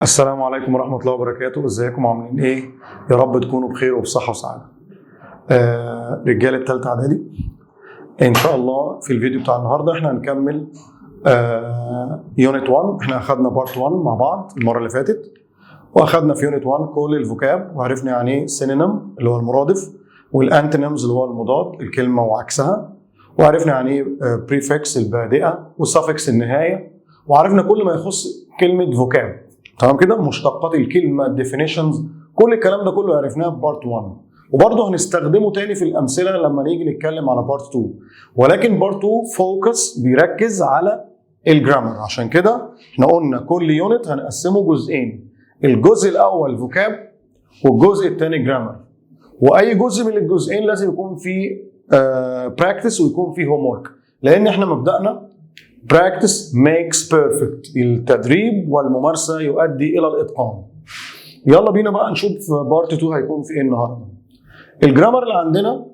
السلام عليكم ورحمة الله وبركاته. ازيكم عاملين ايه؟ يا رب تكونوا بخير وبصحة وسعادة. رجالة تالتة اعدادي، ان شاء الله في الفيديو بتاع النهاردة احنا هنكمل يونت 1. احنا اخدنا بارت 1 مع بعض المرة اللي فاتت، واخدنا في يونت 1 كل الفوكاب، وعرفنا يعني ايه سينونيم اللي هو المرادف، والانتونيمز اللي هو المضاد الكلمة وعكسها، وعرفنا يعني ايه بريفكس البادئة والسفكس النهاية، وعرفنا كل ما يخص كلمة فوكاب. تمام كده؟ مشتقات الكلمه، الديفينيشنز، كل الكلام ده كله عرفناه في بارت 1، وبرضه هنستخدمه تاني في الامثله لما نيجي نتكلم على بارت 2. ولكن بارت 2 فوكس بيركز على الجرامر، عشان كده احنا قلنا كل يونت هنقسمه جزئين، الجزء الاول فوكاب والجزء الثاني جرامر، واي جزء من الجزئين لازم يكون فيه براكتس ويكون فيه هوم ورك، لان احنا مبدأنا practice makes perfect، التدريب والممارسة يؤدي إلى الإتقان. يلا بينا بقى نشوف بارت 2 هيكون في إيه النهاردة. الجرامر اللي عندنا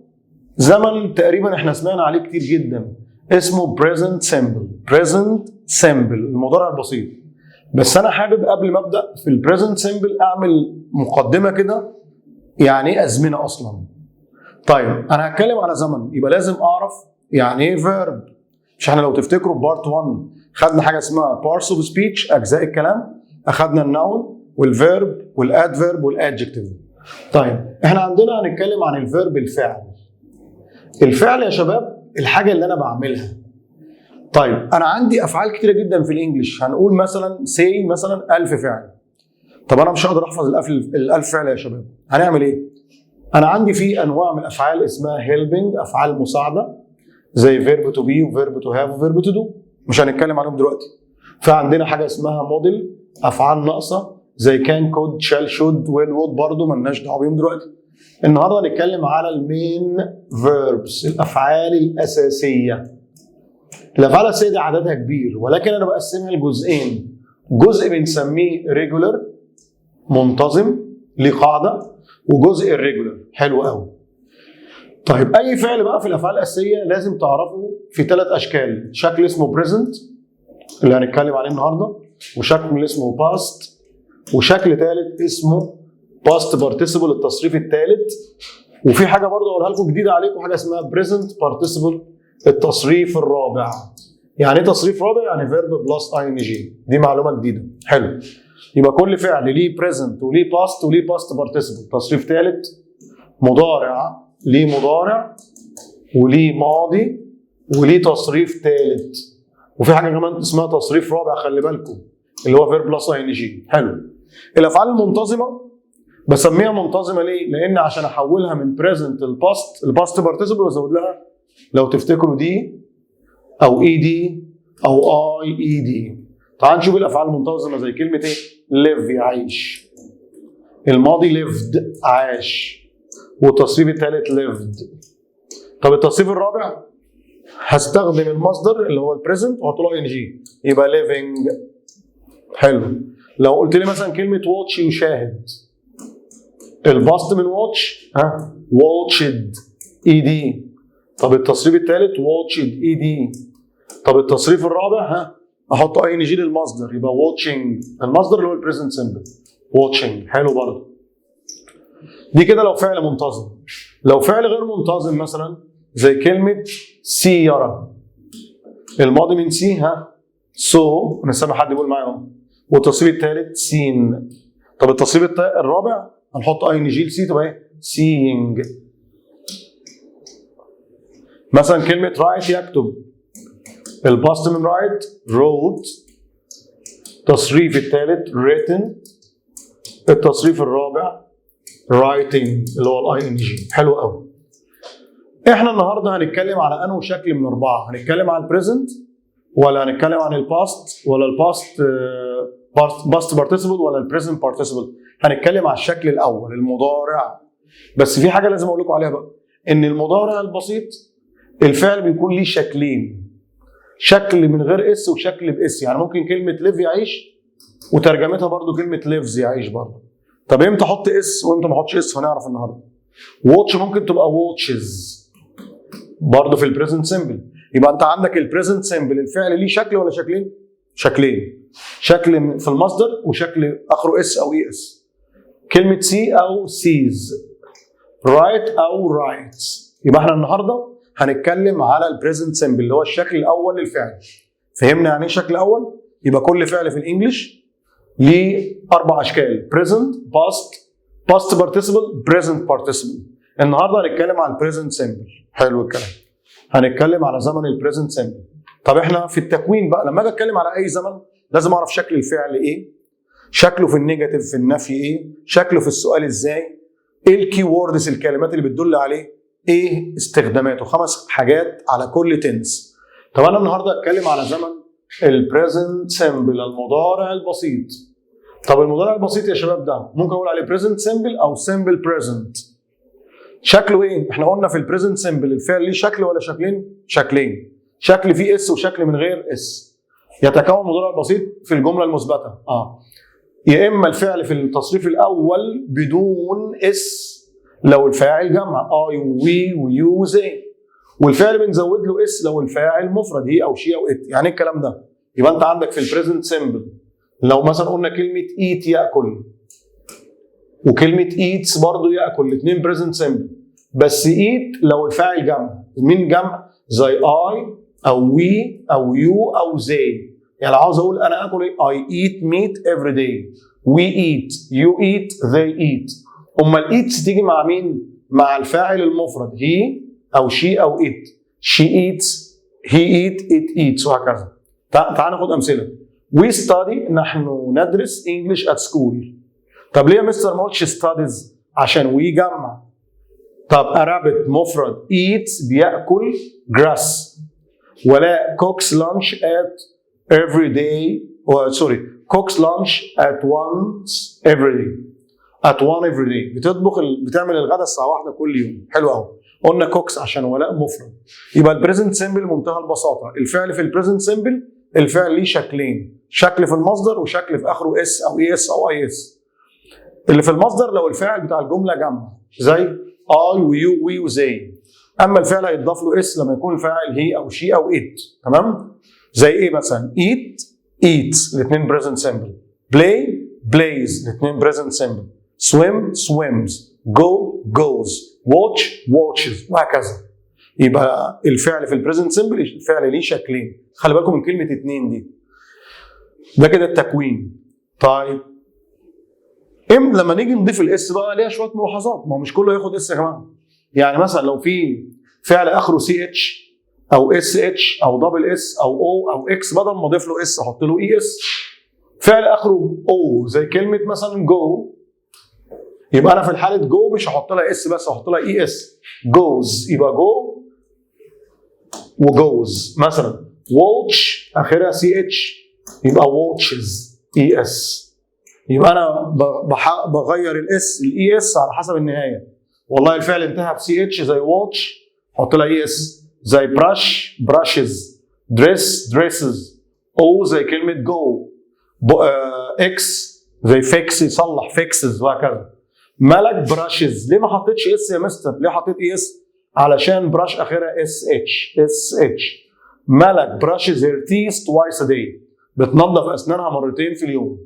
زمن تقريبا احنا سمعنا عليه كتير جدا، اسمه present simple. present simple المضارع البسيط. بس أنا حابب قبل ما أبدأ في البريزنت سيمبل أعمل مقدمة كده، يعني إيه أزمنة أصلا؟ طيب أنا هتكلم على زمن، يبقى لازم أعرف يعني إيه verb. مش احنا لو تفتكروا بارت 1 خدنا حاجه اسمها parts of speech، اجزاء الكلام، اخدنا الناون والفيرب والادفيرب والادجكتيف. طيب احنا عندنا هنتكلم عن الفيرب، الفعل. الفعل يا شباب الحاجه اللي انا بعملها. طيب انا عندي افعال كتيره جدا في الانجليش، هنقول مثلا say مثلا 1000 فعل. طب انا مش هقدر احفظ ال1000 فعل يا شباب، هنعمل ايه؟ انا عندي في انواع من الافعال اسمها helping، افعال مساعده زي فيرب تو بي وفيرب تو هاف وفيرب تو دو، مش هنتكلم عليهم دلوقتي. فعندنا حاجه اسمها موديل، افعال ناقصه زي كان، كود، شال، شود، ويل، وود، برضه مالناش دعوه بيهم دلوقتي. النهارده هنتكلم على المين فيربس، الافعال الاساسيه. الافعال الاساسيه دي عددها كبير، ولكن انا بقسمها لجزئين، جزء بنسميه ريجولر منتظم ليه قاعده، وجزء الريجولر. حلو قوي. طيب اي فعل بقى في الافعال الاساسيه لازم تعرفه في 3 اشكال، شكل اسمه بريزنت اللي هنتكلم عليه النهارده، وشكل اسمه باست، وشكل ثالث اسمه باست بارتيسيبل التصريف الثالث، وفي حاجه برضه اقولها لكم جديده عليكم، حاجه اسمها بريزنت بارتيسيبل التصريف الرابع. يعني ايه تصريف رابع؟ يعني فيرب بلس اي ان جي، دي معلومه جديده. حلو. يبقى كل فعل ليه بريزنت وليه باست وليه باست بارتيسيبل تصريف ثالث، مضارع ليه مضارع وليه ماضي وليه تصريف ثالث، وفي حاجه كمان اسمها تصريف رابع، خلي بالكم، اللي هو فيرب بلس اي ان جي. حلو. الافعال المنتظمه بسميها منتظمه ليه؟ لان عشان احولها من بريزنت للباست، الباست بارتيسيبل وازود لها لو تفتكروا دي او اي دي او اي اي دي. تعال نشوف الافعال المنتظمه زي كلمه ايه؟ live يعيش، الماضي lived عاش، والتصريف الثالث lived. طب التصريف الرابع هستخدم المصدر اللي هو البريزنت واحط له ان جي، يبقى living. حلو. لو قلت لي مثلا كلمه واتش يشاهد، الباست من واتش واتشد اي دي. طب التصريف الثالث واتشد اي دي. طب التصريف الرابع احط اي ان جي للمصدر، يبقى واتشنج، المصدر اللي هو البريزنت سمبل واتشنج. حلو برضه. دي كده لو فعل منتظم. لو فعل غير منتظم مثلا زي كلمة سي يرى، الماضي من سي سو، انا سامع حد يقول معايا اهو، والتصريف الثالث سين. طب التصريف الرابع هنحط اي ان جي لسي، تبقى ايه؟ سينج. مثلا كلمة رايت يكتب، الباست من رايت wrote، التصريف الثالث written، التصريف الرابع writing اللي هو الاي ان جي. حلو قوي. احنا النهارده هنتكلم على انه شكل من 4، هنتكلم عن البريزنت ولا هنتكلم عن الباست ولا الباست باست بارتيسيبل ولا البريزنت بارتيسيبل؟ هنتكلم على الشكل الاول المضارع. بس في حاجه لازم اقول لكم عليها بقى، ان المضارع البسيط الفعل بيكون ليه شكلين، شكل من غير اس وشكل باس. يعني ممكن كلمه ليف يعيش وترجمتها برضو كلمه ليفز يعيش برضو. طب امتى احط اس وامتى ما احطش اس؟ هنعرف النهارده. واتش ممكن تبقى واتشز برضه في البريزنت سيمبل. يبقى انت عندك البريزنت سيمبل الفعل ليه شكل ولا شكلين؟ شكلين، شكل في المصدر وشكل اخره اس او اي اس. كلمه سي او سيز، رايت او رايتس. يبقى احنا النهارده هنتكلم على البريزنت سمبل اللي هو الشكل الاول للفعل. فهمنا يعني ايه الشكل الاول؟ يبقى كل فعل في الانجليش ليه 4 اشكال: present، past، past participle، present participle. النهارده هنتكلم عن البريزنت سمبل. حلو الكلام. هنتكلم على زمن البريزنت سمبل. طب احنا في التكوين بقى لما اجي اتكلم على اي زمن لازم اعرف شكل الفعل ايه، شكله في النيجاتيف في النفي ايه، شكله في السؤال ازاي، ايه الكي ووردز الكلمات اللي بتدل عليه، ايه استخداماته. 5 حاجات على كل تنس. طب انا النهارده اتكلم على زمن البريزنت سمبل، المضارع البسيط. طب المضارع البسيط يا شباب ده ممكن اقول عليه بريزنت سمبل او سمبل بريزنت. شكله ايه؟ احنا قلنا في البريزنت سمبل الفعل ليه شكل ولا شكلين؟ شكلين، شكل فيه اس وشكل من غير اس. يتكون مضارع بسيط في الجمله المثبته يا اما الفعل في التصريف الاول بدون اس لو الفاعل جمع اي وي ويو زي، والفعل بنزود له اس لو الفاعل مفرد هي او شي او ات. يعني ايه الكلام ده؟ يبقى انت عندك في البريزنت سمبل لو مثلا قلنا كلمه ايت ياكل وكلمه ايتس برضه ياكل، الاثنين بريزنت سمبل، بس ايت لو الفاعل جمع. مين جمع؟ زي اي او وي او يو او زي. يعني عاوز اقول انا اكل ايه؟ I eat meat every day. We eat, you eat, they eat. امال eats تيجي مع مين؟ مع الفاعل المفرد he او she او it. She eats, he eat, it eats وهكذا. تعال ناخد امثله. We study، نحن ندرس English at school. طب ليه يا مستر ما قلتش studies؟ عشان we جمع. طب a rabbit مفرد eats بياكل grass، ولا cooks lunch at every day cooks lunch at once every day. at one every day بتعمل الغداء الساعه 1 كل يوم. حلو قوي. قلنا cooks عشان ولاء مفرد. يبقى البريزنت سمبل بمنتهى البساطه الفعل في البريزنت سمبل الفعل ليه شكلين، شكل في المصدر وشكل في اخره اس او اي اس او اي اس. اللي في المصدر لو الفاعل بتاع الجمله جمع زي اي ويو وي وزي، اما الفعل هيتضاف له اس لما يكون الفاعل هي او شي او ات. تمام؟ زي ايه مثلا؟ eat eats الاثنين present simple، play plays الاثنين present simple، swim swims، go goes، watch watches وهكذا. يبقى الفعل في البريزنت سمبل الفعل ليه شكلين. خلي بالكم من كلمه اتنين دي. ده كده التكوين. طيب لما نيجي نضيف الاس بقى ليها شويه ملاحظات. ما هو مش كله ياخد اس يا جماعه. يعني مثلا لو في فعل اخره سي اتش او اس اتش او دبل اس او او او اكس، بدل ما اضيف له اس احط له اي اس. فعل اخره او زي كلمه مثلا جو، يبقى انا في الحاله جو مش هحط لها اس بس، هحط لها اي اس. جوز يبقى جو وجوز. مثلا واتش اخرها سي اتش يبقى واتشز اي اس. يبقى انا بغير الاس الاي اس على حسب النهايه. والله الفعل انتهى بسي اتش زي واتش احط لها اي اس، زي براش براشز، دريس دريسز، او زي كلمه جو، اكس زي فيكس يصلح فيكسز وهكذا. ملك براشز. ليه ما حطيتش اس يا مستر؟ ليه حطيت اي اس؟ علشان براش اخرها اس اتش اس اتش. ملك براشز هير تيث توايس ا داي، بتنظف اسنانها مرتين في اليوم.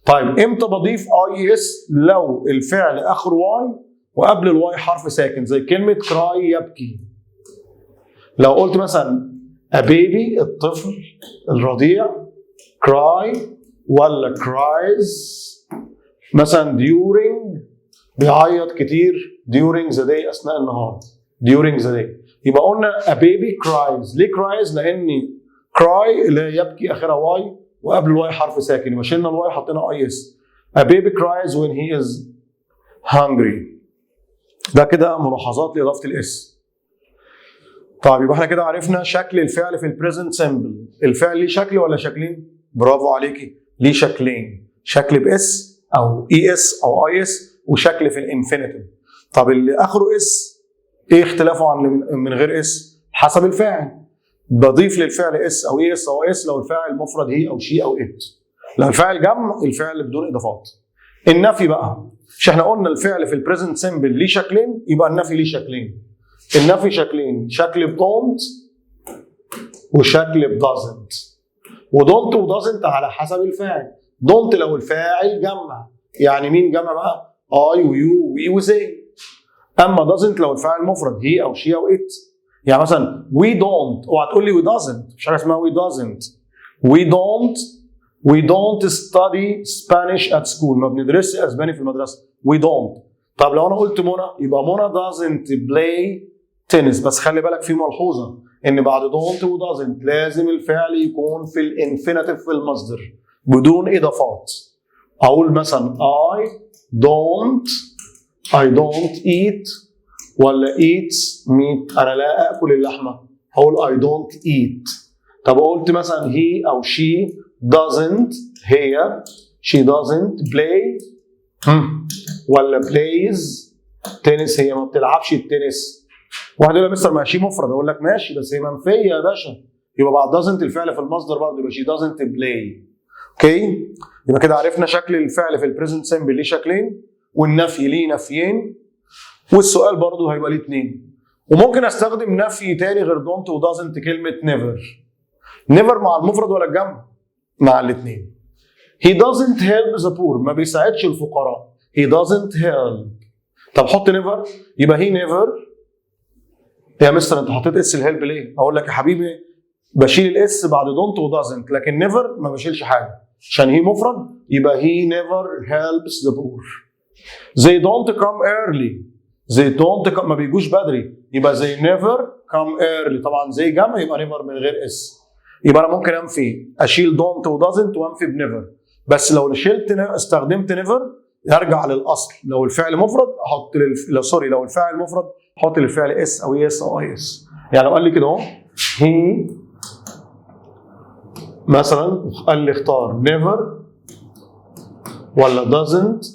طيب امتى بضيف اي اس؟ لو الفعل اخره واي وقبل الواي حرف ساكن زي كلمه كراي يبكي. لو قلت مثلا a baby الطفل الرضيع cry ولا cries. مثلا during بيعيط كتير during the day اثناء النهار during the day. يبقى قلنا a baby cries. ليه cries؟ لان cry اللي يبكي اخرها واي وقبل الواي حرف ساكن، يبقى شلنا الواي حطينا اي اس. a baby cries when he is hungry. ده كده ملاحظات لاضافه الاس. طيب يبقى احنا كده عرفنا شكل الفعل في البريزنت سمبل. الفعل ليه شكل ولا شكلين؟ برافو عليكي، ليه شكلين، شكل باس او اي اس او اي اس وشكل في الانفينيتيف. طب اللي اخره اس ايه اختلافه عن من غير اس؟ حسب الفاعل. بضيف للفعل اس او اي اس او اس لو الفاعل مفرد هي او شي او ات. لو الفاعل جمع الفعل بدون اضافات. النفي بقى، مش احنا قلنا الفعل في البريزنت سمبل ليه شكلين؟ يبقى النفي ليه شكلين. النفي شكلين، شكل بدونت وشكل بدازنت. ودونت ودازنت على حسب الفاعل. دونت لو الفاعل جمع، يعني مين جمع بقى؟ اي ويو وي وزي. اما دازنت لو الفاعل مفرد، هي او شي او ات. يعني مثلا وي دونت، اوعى تقول لي وي دازنت، مش حاجه اسمها وي دازنت. وي دونت study Spanish at school، ما بندرسش اسباني في المدرسه. وي دونت. طب لو انا قلت منى، يبقى منى doesn't play tennis. بس خلي بالك في ملحوظه، ان بعد دونت ودازنت لازم الفعل يكون في الانفينيتيف في المصدر بدون اضافات. اقول مثلا I don't eat ولا eats meat، انا لا اكل اللحمه، هقول I don't eat. طب قلت مثلا he او she doesn't، هي she doesn't play ولا plays tennis، هي ما بتلعبش التنس. واحد يقول لي مستر ماشي مفرد، اقول لك ماشي بس هي منفيه يا باشا، يبقى بعد doesn't الفعل في المصدر برضه، يبقى she doesn't play. اوكي؟ يبقى كده عرفنا شكل الفعل في البريزنت سيمبل ليه شكلين، والنفي ليه نفيين، والسؤال برضه هيبقى ليه اتنين. وممكن استخدم نفي تاني غير دونت ودازنت، كلمه نيفر مع المفرد ولا الجمع؟ مع الاثنين. He doesn't help the poor، ما بيساعدش الفقراء. He doesn't help. طب حط نيفر، يبقى he never. يا مستر انت حطيت اس الهيلب ليه؟ اقول لك يا حبيبي بشيل الاس بعد دونت ودازنت، لكن نيفر ما بشيلش حاجه عشان هي مفرد، يبقى he never helps the poor. They don't come early. They don't come، ما بيجوش بدري، يبقى they never come early. طبعا زي جمع يبقى نيفر من غير اس. يبقى انا ممكن انفي، اشيل دونت ودازنت وانفي بنيفر. بس لو شلت استخدمت نيفر يرجع للاصل. لو الفعل مفرد احط لو الفاعل مفرد احط للفعل اس او يس او اي اس. يعني لو قال لي كده اهو هي مثلا، قال لي اختار نيفر ولا doesn't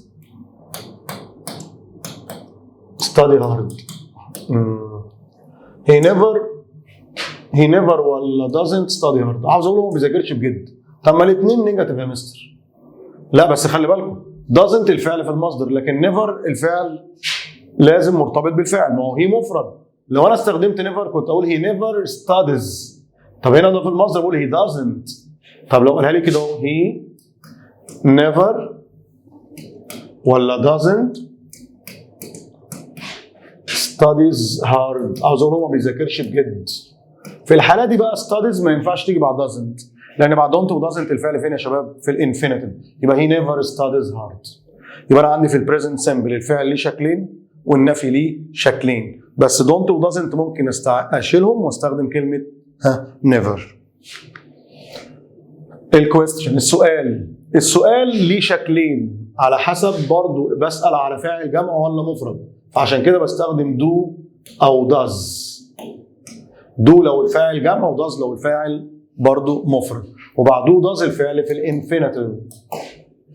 study hard. he never ولا doesn't study hard. عاوز اقول هو ما بيذاكرش بجد. طب ما الاثنين نيجاتيف يا مستر. لا بس خلي بالكم، doesn't الفعل في المصدر، لكن never الفعل لازم مرتبط بالفعل، ما هو هي مفرد. لو انا استخدمت never كنت اقول he never studies. طب هنا ده في المصدر بقول he doesn't. طب لو قالها لي كده he never ولا doesn't studies hard، عاوز اقول هو ما بيذاكرش بجد. في الحاله دي بقى studies ما ينفعش تيجي بعد doesn't، لان بعد don't و doesn't الفعل فين يا شباب؟ في الانفينيتيف، يبقى he never studies hard. يبقى انا عندي في البريزنت سيمبل الفعل ليه شكلين والنفي ليه شكلين، بس don't و doesn't ممكن اشيلهم واستخدم كلمه never. الكويستشن، السؤال ليه شكلين على حسب برضو بسأل على فاعل جمع ولا مفرد، فعشان كده بستخدم do او does. do لو الفاعل جمع وdoes لو الفاعل برضو مفرد، وبعده does الفعل في الانفينيتيف.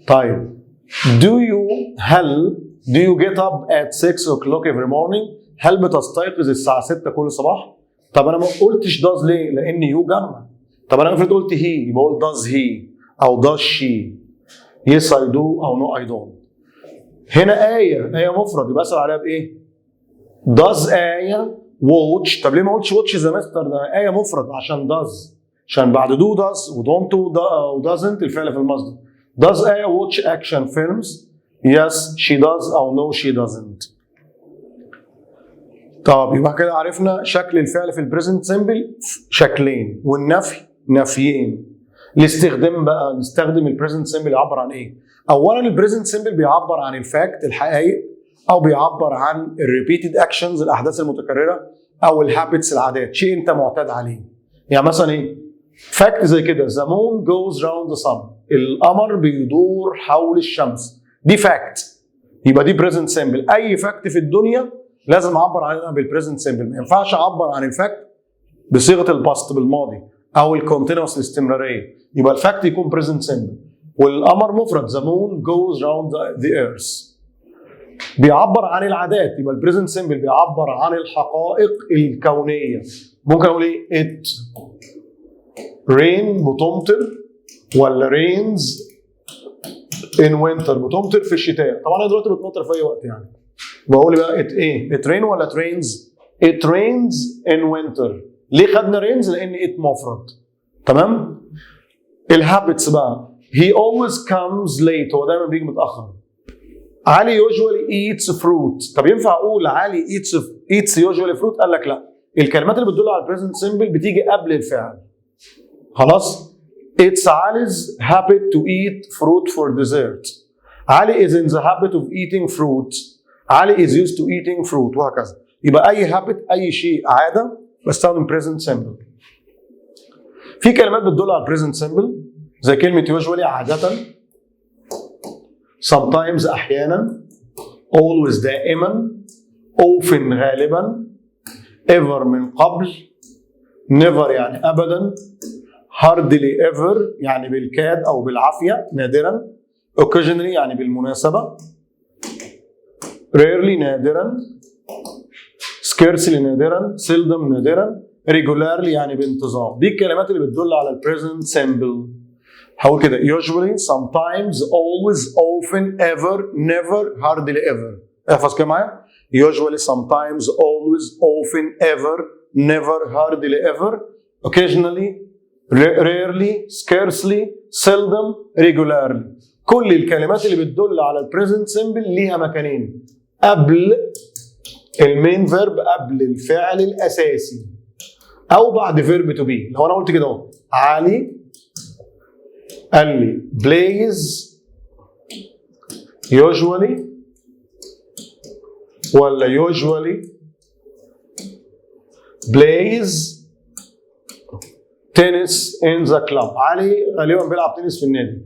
طيب do you get up at 6 o'clock every morning؟ هل بتستيقظ الساعة 6 كل صباح؟ طب انا ما قلتش does ليه؟ لان you جمع. طب انا افرض قلت he يبقى اقول does he او does she، yes I do او no I don't. هنا آية مفرد يبقى اسأل عليها بايه؟ does آية watch. طب ليه ما قلتش watch ذا مستر؟ ده آية مفرد عشان does، عشان بعد do does و don't و doesn't الفعل في المصدر. does آية watch action films؟ yes she does او no she doesn't. طب يبقى كده عرفنا شكل الفعل في البريزنت سيمبل شكلين، والنفي نفيين. الاستخدام بقى، نستخدم البريزنت سيمبل يعبر عن ايه؟ اولا البريزنت سيمبل بيعبر عن الفاكت الحقائق، او بيعبر عن الريبيتد اكشنز الاحداث المتكرره، او الهابتس العادات، شيء انت معتاد عليه. يعني مثلا ايه؟ فاكت زي كده the moon goes round the sun، القمر بيدور حول الشمس، دي فاكت، يبقى دي بريزنت سيمبل. اي فاكت في الدنيا لازم اعبر عنها بالبريزنت سيمبل، ما ينفعش اعبر عن الفاكت بصيغه الباست بالماضي او الكونتينوس الاستمراريه، يبقى الفاكت يكون بريزنت سيمبل. والقمر مفرد the moon goes round the earth، بيعبر عن العادات، يبقى البريزنت سيمبل بيعبر عن الحقائق الكونيه. ممكن اقول ايه؟ it rain بتمطر، ولا rains in winter بتمطر في الشتاء. طبعا هي دلوقتي بتمطر في اي وقت، يعني بقول بقى it ايه؟ it rain ولا it rains؟ it rains in winter. ليه خدنا rains؟ لان it مفرد. تمام؟ الهابتس بقى he always comes late، هو دايما بيجي متاخر. علي usually eats fruit. طب ينفع اقول علي eats usually fruit؟ قال لك لا، الكلمات اللي بتدل على البريزنت سيمبل بتيجي قبل الفعل. خلاص؟ It's Ali's habit to eat fruit for dessert. Ali is in the habit of eating fruit. Ali is used to eating fruit، وهكذا. يبقى أي habit، أي شيء، عادة، بستخدم present simple. في كلمات بتدل على present simple زي كلمة usually عادة، sometimes أحيانا، always دائما، often غالبا، ever من قبل، never يعني أبدا، hardly ever يعني بالكاد أو بالعافية نادرا، occasionally يعني بالمناسبة، rarely نادرا، scarcely نادرا، seldom نادرا، regularly يعني بانتظام. دي الكلمات اللي بتدل على present simple. هقول كده usually sometimes always often ever never hardly ever. احفظ كده معايا usually sometimes always often ever never hardly ever occasionally rarely scarcely seldom regularly. كل الكلمات اللي بتدل على البريزنت سيمبل ليها مكانين، قبل المين فيرب، قبل الفعل الاساسي، او بعد فيرب تو بي. لو انا قلت كده اهو علي قال لي plays usually ولا usually plays tennis in the club. علي غالبا بيلعب تنس في النادي.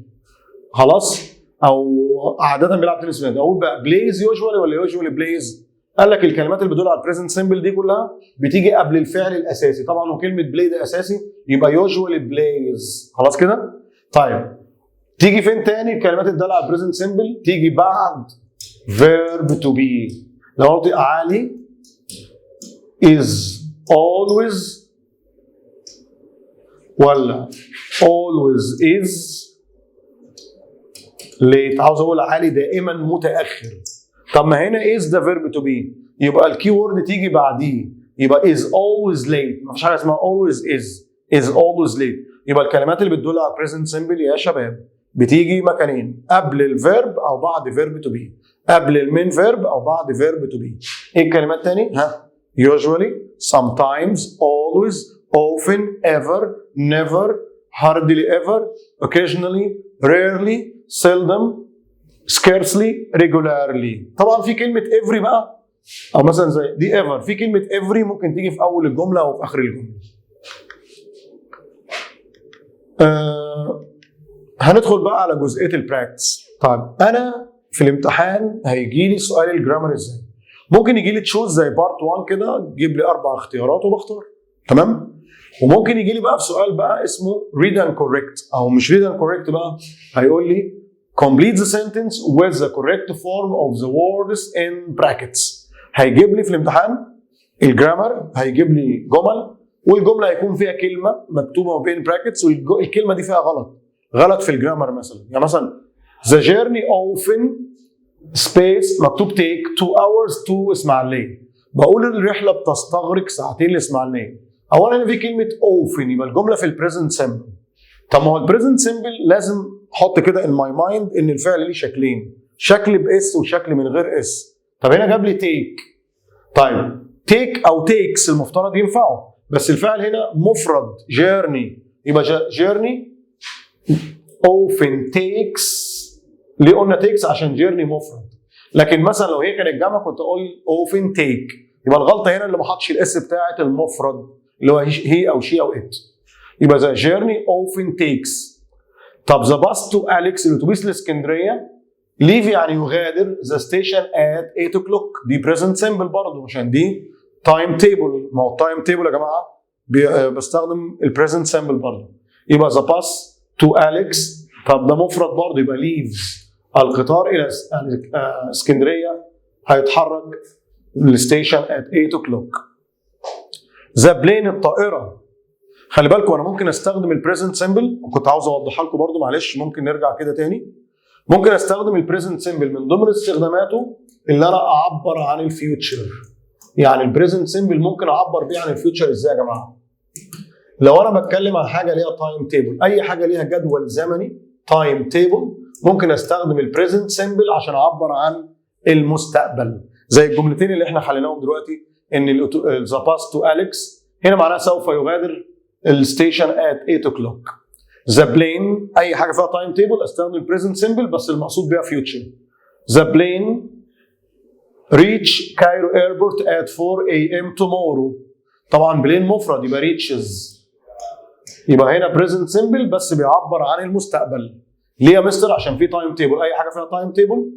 خلاص؟ او عاده بيلعب تنس في النادي. اقول بقى plays usually ولا usually plays؟ قال لك الكلمات اللي بتدل على البريزنت سيمبل دي كلها بتيجي قبل الفعل الاساسي. طبعا وكلمه بلاي ده اساسي، يبقى usually plays. خلاص كده؟ طيب تيجي فين تاني الكلمات اللي بتدل على البريزنت سيمبل؟ تيجي بعد verb to be. لو قلت علي is always ولا always is late، عاوز اقول علي دائما متاخر. طب ما هنا is ده verb to be، يبقى الكي وورد تيجي بعديه، يبقى is always late. مفيش حاجه اسمها always is always late. يبقى الكلمات اللي بتدل على present simple يا شباب بتيجي مكانين، قبل الفيرب او بعد verb to be، قبل المين فيرب او بعد verb to be. ايه الكلمات تاني؟ ها usually sometimes always often ever never hardly ever occasionally rarely seldom scarcely regularly. طبعا في كلمه every بقى، او مثلا زي دي ever، في كلمه every ممكن تيجي في اول الجمله او في اخر الجمله. هندخل بقى على جزئيه البراكتس. طيب انا في الامتحان هيجي لي سؤال الجرامر ازاي؟ ممكن يجي لي تشوز زي بارت 1 كده، تجيب لي 4 اختيارات وبختار، تمام؟ وممكن يجي لي بقى في سؤال بقى اسمه read and correct، او مش read and correct بقى، هيقول لي complete the sentence with the correct form of the words in brackets. هيجيب لي في الامتحان الجرامر، هيجيب لي جمل، والجمله هيكون فيها كلمه مكتوبه ما بين براكتس، والكلمه دي فيها غلط في الجرامر مثلا. يعني مثلا the journey often space مكتوب take 2 hours to اسماعيليه، بقول الرحله بتستغرق ساعتين لاسماعيليه. اولا في كلمه often، يبقى الجمله في البريزنت سيمبل. طب ما هو البريزنت سيمبل لازم احط كده in my mind ان الفعل ليه شكلين، شكل باس وشكل من غير اس. طب هنا جاب لي take. طيب take او takes المفترض ينفعوا، بس الفعل هنا مفرد journey، يبقى journey often takes. ليه قلنا takes؟ عشان journey مفرد. لكن مثلا لو هي كانت جمع كنت اقول often take. يبقى الغلطه هنا اللي ما حطش الاس بتاعت المفرد اللي هو هي او شي او ات. يبقى the journey often takes. طب the bus to Alex، الاتوبيس لاسكندريه، leave يعني يغادر the station at 8 o'clock. دي present simple برضه عشان دي time table. ما هو التايم تيبل يا جماعه بستخدم البريزنت سيمبل برضه. يبقى the bus to Alex، طب ده مفرد برضه، يبقى leaves القطار الى اسكندريه هيتحرك للستيشن at 8 o'clock. the plane الطائره، خلي بالكم انا ممكن استخدم البريزنت سيمبل، وكنت عاوز اوضحها لكم برضه، معلش ممكن نرجع كده تاني. ممكن استخدم البريزنت سيمبل من ضمن استخداماته اللي انا اعبر عن الفيوتشر. يعني البريزنت سيمبل ممكن اعبر بيه عن الفيوتشر ازاي يا جماعه؟ لو انا بتكلم عن حاجه ليها تايم تيبل، اي حاجه ليها جدول زمني تايم تيبل، ممكن استخدم البريزنت سيمبل عشان اعبر عن المستقبل. زي الجملتين اللي احنا حليناهم دلوقتي، ان ذا باس تو اليكس هنا معناها سوف يغادر الستيشن ات 8 o'clock. ذا بلين اي حاجه فيها تايم تيبل استخدم البريزنت سيمبل بس المقصود بيها فيوتشر. ذا بلين reach Cairo airport at 4 a.m. tomorrow. طبعا بلين مفرد يبقى reaches، يبقى هنا present simple بس بيعبر عن المستقبل. ليه يا مستر؟ عشان في تايم تيبل، اي حاجه فيها تايم تيبل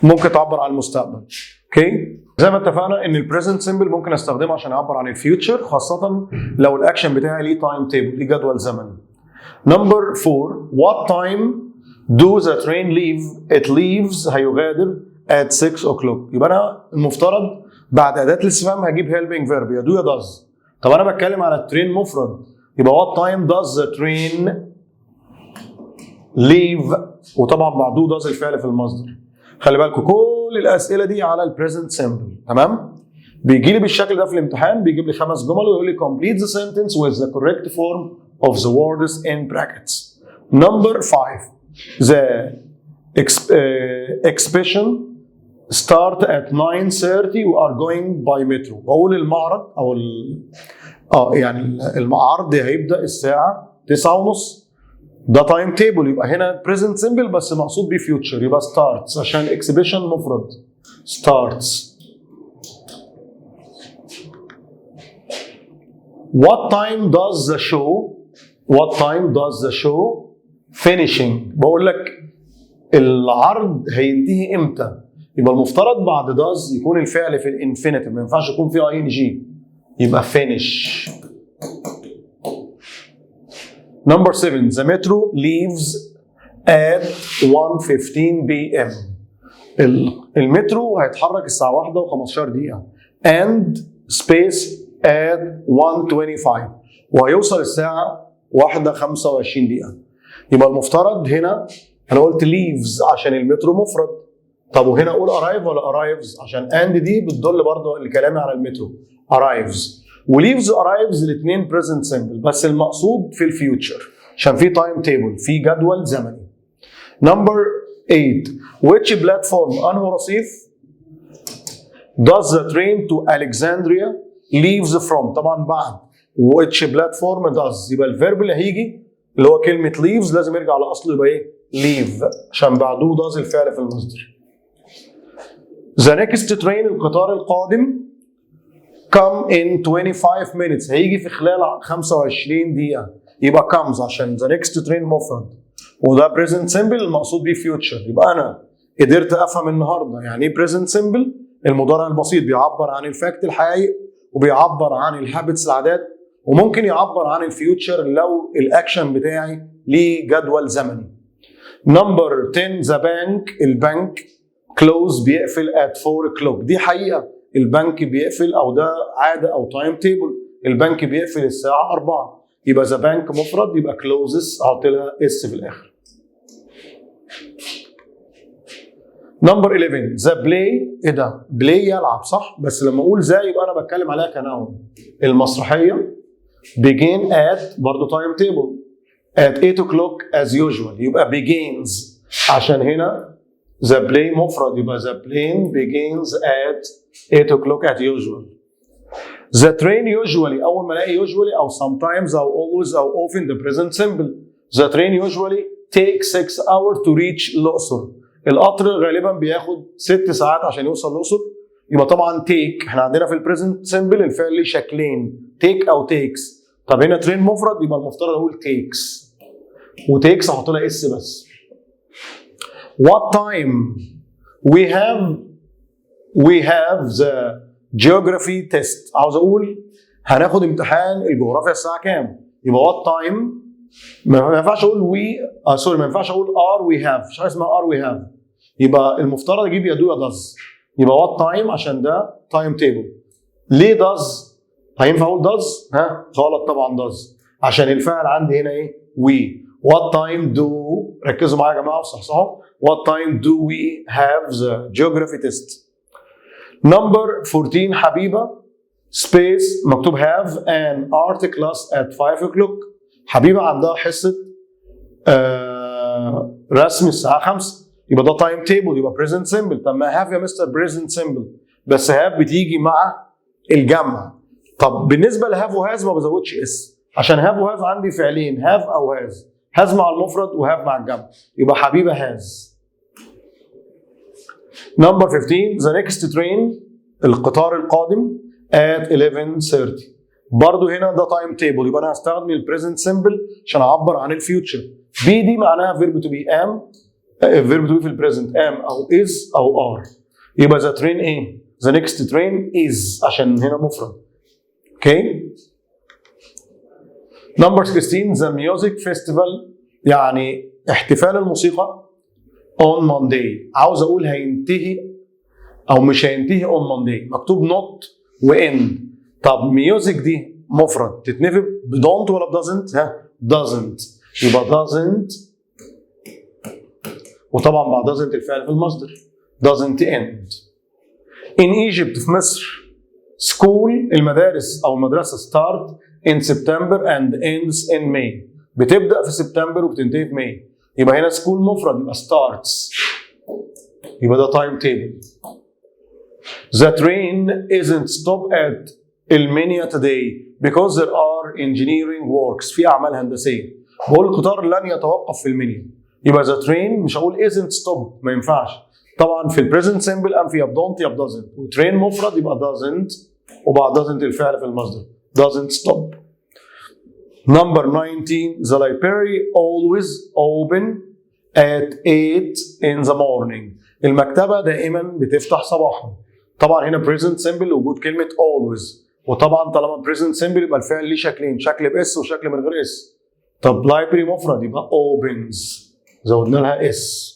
ممكن تعبر عن المستقبل. اوكي؟ زي ما اتفقنا ان البريزنت سيمبل ممكن استخدمه عشان اعبر عن الفيوتشر، خاصه لو الاكشن بتاعي ليه تايم تيبل، ليه جدول زمني. نمبر 4 what time do the train leave؟ it leaves هيغادر at 6 o'clock. يبقى انا المفترض بعد اداه الاستفهام هجيب helping verb يا do يا does. طب انا بتكلم على الترين مفرد، يبقى what time does the train leave؟ وطبعا بعد do does الفعل في المصدر. خلي بالكم كل الاسئله دي على البريزنت سيمبل، تمام؟ بيجي لي بالشكل ده في الامتحان، بيجيب لي 5 جمل ويقول لي complete the sentence with the correct form of the words in brackets. Number 5 the exhibition start at 9:30 we are going by metro. بقول المعرض او يعني المعرض هيبدا الساعه 9:30. ده تايم تيبل، يبقى هنا present simple بس مقصود بيه future، يبقى starts عشان exhibition مفرد starts. What time does the show finishing؟ بقول لك العرض هينتهي امتى؟ يبقى المفترض بعد does يكون الفعل في الانفينيتيف، ما ينفعش يكون فيه ing، يبقى finish. Number 7 the metro leaves at 1:15 p.m. المترو هيتحرك الساعة 1:15 and space at 1:25 وهيوصل الساعة 1:25. يبقى المفترض هنا انا قلت leaves عشان المترو مفرد. طب وهنا اقول arrive ولا arrives؟ عشان and دي بتدل برضه لكلامي على المترو arrives. وليفز arrives الاثنين present simple بس المقصود في الفيوتشر عشان في تايم تيبل، في جدول زمني. Number 8 which platform انه رصيف does the train to Alexandria leaves from؟ طبعا بعد which platform does يبقى الفيرب اللي هيجي اللي هو كلمة leaves لازم يرجع لأصله يبقى ايه؟ leave عشان بعده does الفعل في المصدر. The next train القطار القادم come in 25 minutes هيجي في خلال 25 دقيقة، يبقى comes عشان the next train مفرد وده present simple المقصود بيه future. يبقى أنا قدرت أفهم النهاردة يعني إيه present simple. المضارع البسيط بيعبر عن الفاكت الحقيقي وبيعبر عن الهابتس العادات، وممكن يعبر عن الفيوتشر لو الأكشن بتاعي ليه جدول زمني. Number 10 the bank البنك close بيقفل at 4 o'clock. دي حقيقة البنك بيقفل او ده عاده او تايم تيبل، البنك بيقفل الساعه 4 يبقى ذا بنك مفرد يبقى closes احط لها اس في الاخر. نمبر 11 ذا بلاي ايه ده؟ بلاي يلعب صح؟ بس لما اقول ذا يبقى انا بتكلم عليها كنون. المسرحيه begin at برضه تايم تيبل at 8 o'clock as usual يبقى begins عشان هنا the play مفرد يبقى the plane begins at 8 o'clock as usual. The train usually أول ما ألاقي usually أو sometimes أو always أو often the present simple. The train usually takes 6 hours to reach الأقصر. القطر غالبا بياخد 6 ساعات عشان يوصل الأقصر. يبقى طبعا take احنا عندنا في البريزنت سيمبل الفعل ليه شكلين take أو takes. طب هنا train مفرد يبقى المفترض أقول takes وtakes أحط لها اس بس. What time we have the geography test. عاوز اقول هناخد امتحان الجغرافيا الساعه كام؟ يبقى what time ما ينفعش اقول ما ينفعش اقول are we have، مش حاجه اسمها are we have. يبقى المفترض اجيب يا do يا does. يبقى what time عشان ده time table. ليه does؟ هينفع اقول does؟ ها؟ غلط طبعا does عشان الفعل عندي هنا ايه؟ we. What time do ركزوا معايا يا جماعه وصحصحوا. What time do we have the geography test? Number 14 حبيبة space مكتوب have an art class at 5 o'clock. حبيبة عندها حصة رسم الساعة 5، يبقى ده تايم تيبل، يبقى present simple. طب ما have يا مستر present simple، بس have بتيجي مع الجمع. طب بالنسبة لهاف وهاز ما بزودش اس، عشان هاف وهاز عندي فعلين، هاف أو هاز، هاز مع المفرد وهاف مع الجمع، يبقى حبيبة هاز. Number 15 the next train القطار القادم at 11:30. برضو هنا ده تايم تيبل، يبقى انا هستخدم البريزنت سمبل عشان اعبر عن الفيوتشر. بي دي معناها فيرب تو بي ام، فيرب تو بي في البريزنت ام او از او ار، يبقى ذا ترين ايه؟ ذا نيكست ترين از عشان هنا مفرد. اوكي. نمبر 16 ذا ميوزك فيستيفال يعني احتفال الموسيقى on Monday. عاوز اقول هينتهي او مش هينتهي on Monday، مكتوب not وان. طب ميوزك دي مفرد تتنفي بدونت ولا بدازنت؟ ها doesn't، يبقى doesn't، وطبعا بعد doesn't الفعل في المصدر doesn't end. In Egypt في مصر school المدارس او المدرسه start in September and ends in May. بتبدا في سبتمبر وبتنتهي في ماي، يبقى هنا school مفرد يبقى starts، يبقى ده time table. The train isn't stopped at المنيا today because there are engineering works. في اعمال هندسيه. بقول القطار لن يتوقف في المنيا، يبقى the train مش هقول isn't stopped، ما ينفعش. طبعا في البريزنت سمبل ام في يا don't يا doesn't، وترين مفرد يبقى doesn't، وبعد doesn't الفعل في المصدر doesn't stop. Number 19 the library always open at 8 in the morning. المكتبه دائما بتفتح صباحا. طبعا هنا present simple وجود كلمه always، وطبعا طالما present simple يبقى الفعل ليه شكلين، شكل باس وشكل من غير اس. طب library مفرد يبقى opens، زودنا لها اس.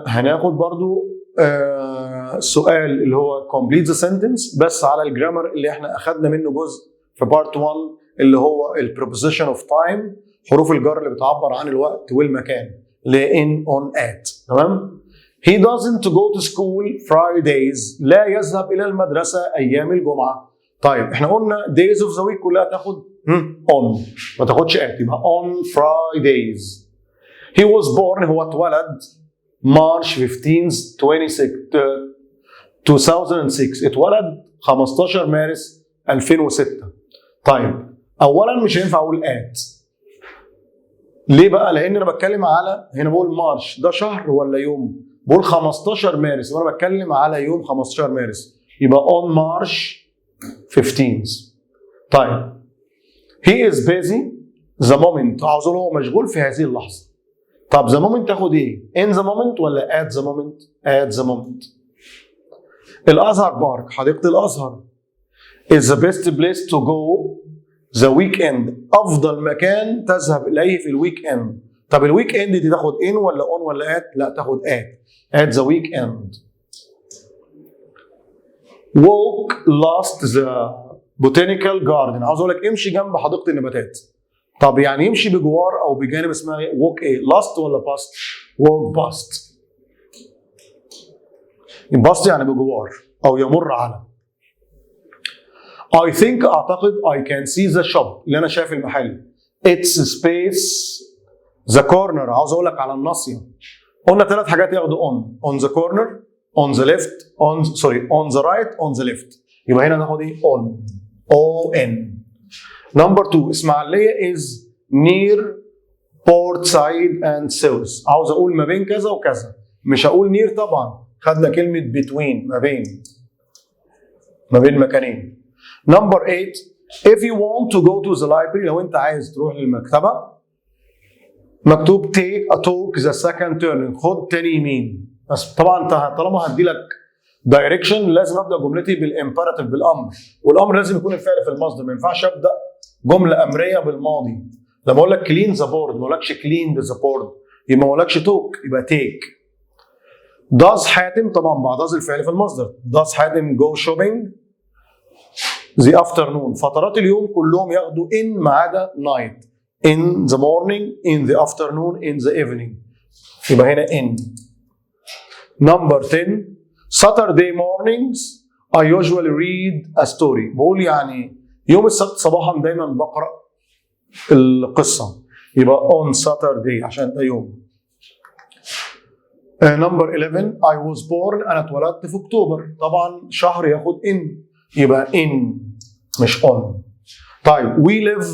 هناخد برضو سؤال اللي هو complete the sentence بس على الجرامر اللي احنا اخدنا منه جزء في part 1 اللي هو ال preposition of time، حروف الجر اللي بتعبر عن الوقت والمكان، اللي in on at. تمام؟ He doesn't go to school Fridays. لا يذهب إلى المدرسة أيام الجمعة. طيب احنا قلنا days of the week كلها تاخد on، ما تاخدش at، يبقى on Fridays. He was born هو اتولد March 15 2006. اتولد 15 مارس 2006. طيب أولا مش هينفع أقول at. ليه بقى؟ لأن أنا بتكلم على هنا بقول مارش ده شهر ولا يوم؟ بقول 15 مارس وأنا بتكلم على يوم 15 مارس، يبقى on March 15. طيب he is busy the moment، عاوز اقول هو مشغول في هذه اللحظة. طب the moment تاخد ايه؟ in the moment ولا at the moment؟ at the moment. الأزهر بارك حديقة الأزهر is the best place to go the weekend، أفضل مكان تذهب إليه في الويك إند. طب الويك إند دي تاخد in ولا on ولا at؟ لا تاخد at the weekend. walk last the botanical garden، عاوز اقول لك امشي جنب حديقه النباتات. طب يعني يمشي بجوار او بجانب اسمها walk ايه؟ last ولا past؟ walk past. past يعني بجوار او يمر على. I think اعتقد I can see the shop اللي انا شايف المحل. It's space the corner، عاوز اقول لك على الناصيه. قلنا ثلاث حاجات ياخدوا on the corner، on the left، on the right، on the left. يبقى هنا ناخد ايه؟ on. Number 2 اسماعيلية is near port side and south. عاوز اقول ما بين كذا وكذا، مش هقول near طبعا، خدنا كلمة between ما بين مكانين. Number 8 if you want to go to the library، لو انت عايز تروح للمكتبة مكتوب take a talk the second turn، خد تاني يمين. بس طبعا طالما هدي لك دايركشن لازم ابدا جملتي بالامبيراتيف بالامر، والامر لازم يكون الفعل في المصدر، ما ينفعش ابدا جمله امريه بالماضي. لما اقول لك كلين ذا بورد ما اقولكش كلين ذا بورد، يبقى ما اقولكش توك، يبقى تيك. داز حاتم طبعا بعد داز الفعل في المصدر، داز حاتم جو شوبينج ذا افترنون. فترات اليوم كلهم ياخدوا ان ما عدا نايت، in the morning، in the afternoon، in the evening، يبقى هنا in. Number 10 Saturday mornings I usually read a story. بقول يعني يوم السبت صباحا دايما بقرأ القصة، يبقى on Saturday عشان ده يوم. Number 11 I was born أنا اتولدت في أكتوبر. طبعا شهر ياخد in يبقى in مش on. طيب we live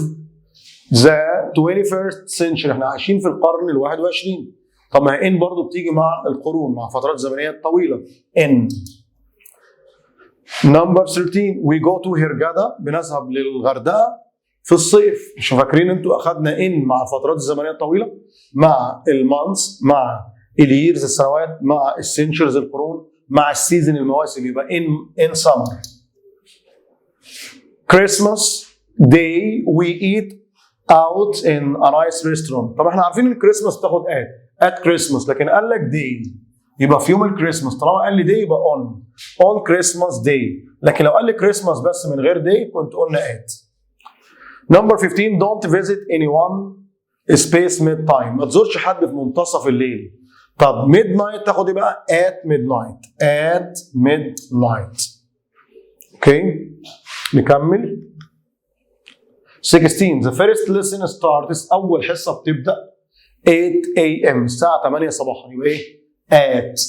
the 21st century احنا عايشين في القرن ال 21. طب ما in برضه بتيجي مع القرون مع فترات زمنية طويلة in. Number 13 we go to هرجادة بنذهب للغردقة في الصيف. مش فاكرين انتوا اخذنا in مع الفترات الزمنية الطويلة مع المانثs مع اليرز السنوات مع السنشرز القرون مع السيزون المواسم يبقى in summer. Christmas day we eat out in a nice restaurant. طب احنا عارفين ان الكريسماس بتاخد at Christmas لكن قال لك day يبقى في يوم الكريسماس. طالما قال لي day يبقى on Christmas day. لكن لو قال لي كريسماس بس من غير day كنت قلنا at. Number 15 don't visit anyone space mid time. ما تزورش حد في منتصف الليل. طب midnight تاخد ايه بقى؟ at midnight. at midnight. اوكي نكمل. 16 the first lesson starts اول حصه بتبدا 8 a.m. الساعه 8 صباحا يبقى ايه؟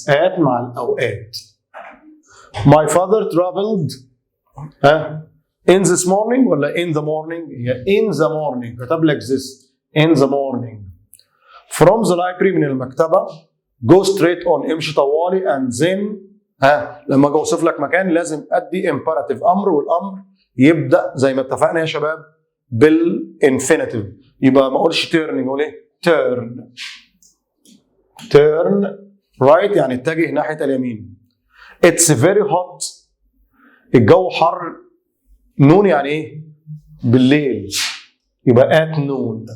at مع الاوقات. My father traveled in this morning ولا in the morning؟ هي in the morning كتب لك this in the morning. From the library من المكتبة go straight on امشي طوالي and then لما اجي اوصف لك مكان لازم ادي imperative امر والامر يبدا زي ما اتفقنا يا شباب بالانفينيتيف يبقى ما اقولش turning اقول ايه؟ turn right يعني اتجه ناحية اليمين. It's very hot الجو حر. نون يعني ايه؟ بالليل يبقى at noon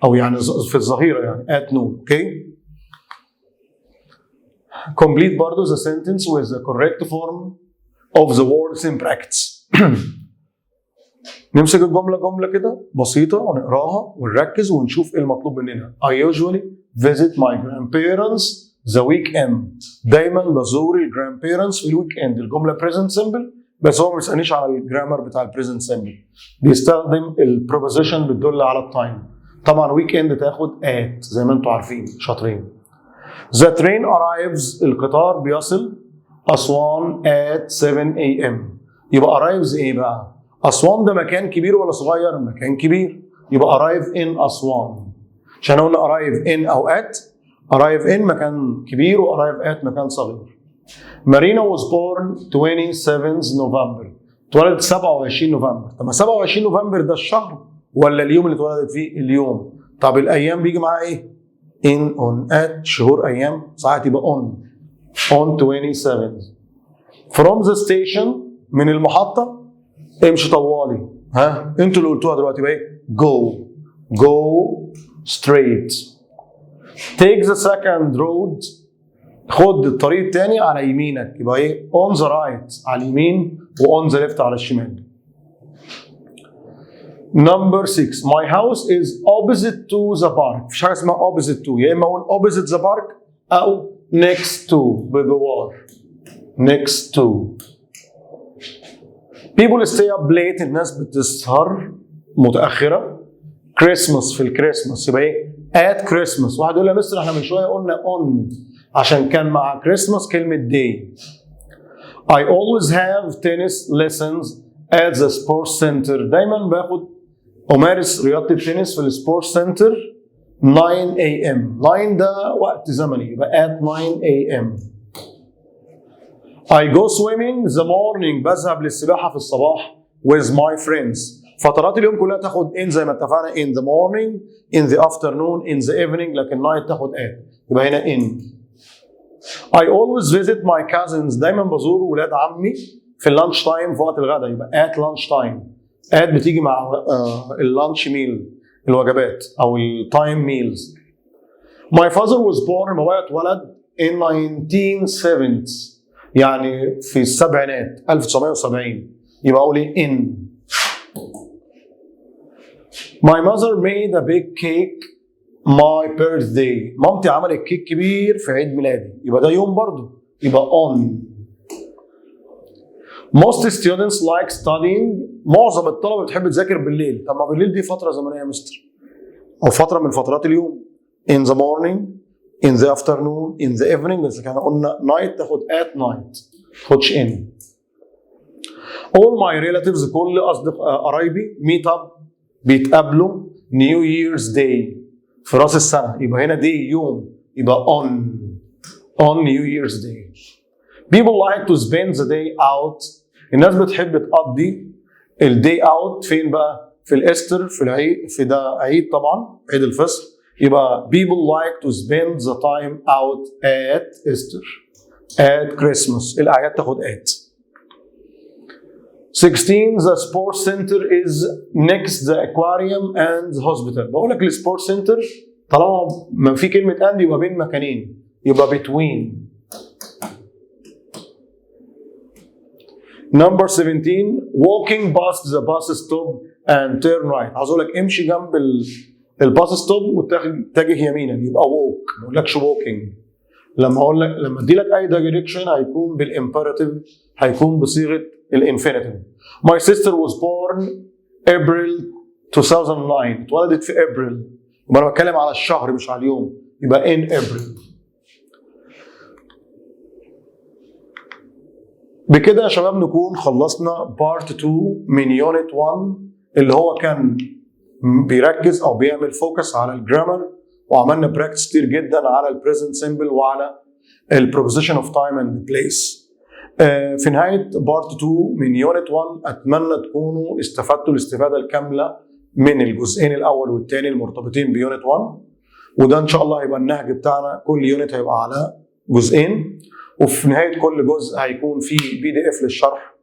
او يعني في الظهيرة يعني at noon. اوكي complete برضو the sentence with the correct form of the words in brackets. نمسك الجملة جملة كده بسيطة ونقراها ونركز ونشوف ايه المطلوب مننا. I usually visit my grandparents the weekend. دايما بزور الجراندبيرنتس في الويك اند. الجملة present simple بس هو ما بيسألنيش على الجرامر بتاع البريزنت سمبل. بيستخدم البروبوزيشن بتدل على التايم. طبعا ويك اند تاخد at زي ما انتم عارفين شاطرين. The train arrives القطار بيصل أسوان at 7 a.m. يبقى arrives ايه بقى؟ أسوان ده مكان كبير ولا صغير؟ مكان كبير يبقى arrive in أسوان. عشان قلنا arrive in أو at arrive in مكان كبير و arrive at مكان صغير. مارينا was born 27 نوفمبر. اتولدت 27 نوفمبر. طب ما 27 نوفمبر ده الشهر ولا اليوم اللي اتولدت فيه؟ اليوم. طب الايام بيجي معاها ايه؟ in on at شهور ايام ساعات يبقى on 27. from the station من المحطة امشي طوالي. انتوا اللي قلتوها دلوقتي بقى ايه؟ go straight. take the second road خد الطريق الثاني على يمينك يبقى ايه؟ on the right على اليمين و on the left على الشمال. Number 6 my house is opposite to the park. مفيش حاجة اسمها opposite to يا اما اقول opposite the park او next to بجوار. next to. people stay up late الناس بتسهر متأخرة. Christmas في الكريسماس يبقى ايه؟ at Christmas. واحد يقول لي يا مستر احنا من شوية قلنا on عشان كان مع كريسماس كلمة day. I always have tennis lessons at the sports center. دايما أمارس رياضة التنس في السبورts سنتر 9 a.m. 9 ده وقت زمني يبقى at 9 a.m. I go swimming the morning. بذهب للسباحة في الصباح with my friends. فترات اليوم كلها تاخد in زي ما اتفقنا in the morning, in the afternoon, in the evening لكن night تاخد at يبقى هنا in. I always visit my cousins. دايما بزور ولاد عمي في اللانش تايم في وقت الغداء يبقى at lunch time. at بتيجي مع اللانش ميل الوجبات او التايم ميلز. My father was born بابايا اتولد in 1970 يعني في السبعينات 1970 يبقى اقول ايه in. My mother made a big cake my birthday. مامتي عملت كيك كبير في عيد ميلادي يبقى ده يوم برضو يبقى on. Most students like studying. معظم الطلبه بتحب تذاكر بالليل. طب ما بالليل دي فتره زمنيه يا مستر، او فتره من فترات اليوم. in the morning, in the afternoon, in the evening. بس كان قلنا night تاخد at night، تاخدش in. all my relatives، كل قرايبي meet up، بيتقابلوا New Year's Day، في راس السنه. يبقى هنا day يوم، يبقى on New Year's Day. people like to spend the day out. الناس بتحب تقضي الداي اوت فين بقى؟ في الاستر، في العيد، في ده عيد طبعا، عيد الفصل. يبقى people like to spend the time out at Easter، at Christmas. الأعياد تاخد at. 16 the sports center is next the aquarium and the hospital. بقول لك السبورت سنتر طالما ما في كلمة and يبقى بين مكانين، يبقى between. Number 17 walking past the bus stop and turn right. عاوز اقول لك امشي جنب الباص ستوب واتجه يمينا، يبقى walk، ما اقولكش walking. لما اقول لك، لما ادي لك اي دايركشن هيكون بالامبيراتيف، هيكون بصيغه الانفينيتيف. My sister was born April 2009. اتولدت في ابريل، يبقى انا بتكلم على الشهر مش على اليوم، يبقى in April. بكده يا شباب نكون خلصنا بارت 2 من يونت 1 اللي هو كان بيركز او بيعمل فوكس على الجرامر، وعملنا براكتس كتير جدا على البريزنت سيمبل وعلى البروبوزيشن اوف تايم اند بليس. في نهايه بارت 2 من يونت 1 اتمنى تكونوا استفدتوا الاستفاده الكامله من الجزئين الاول والثاني المرتبطين بيونت 1، وده ان شاء الله هيبقى النهج بتاعنا. كل يونت هيبقى على جزئين، وفي نهايه كل جزء هيكون في PDF للشرح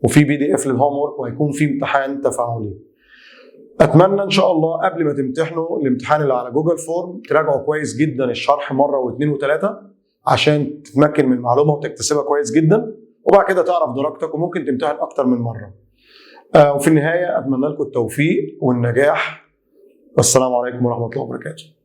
وفي PDF للهوم ورك، وهيكون في امتحان تفاعلي. اتمنى ان شاء الله قبل ما تمتحنوا الامتحان اللي على جوجل فورم تراجعوا كويس جدا الشرح مره واثنين وثلاثه عشان تتمكن من المعلومه وتكتسبها كويس جدا، وبعد كده تعرف درجتك وممكن تمتحن اكتر من مره. وفي النهايه اتمنى لكم التوفيق والنجاح، والسلام عليكم ورحمه الله وبركاته.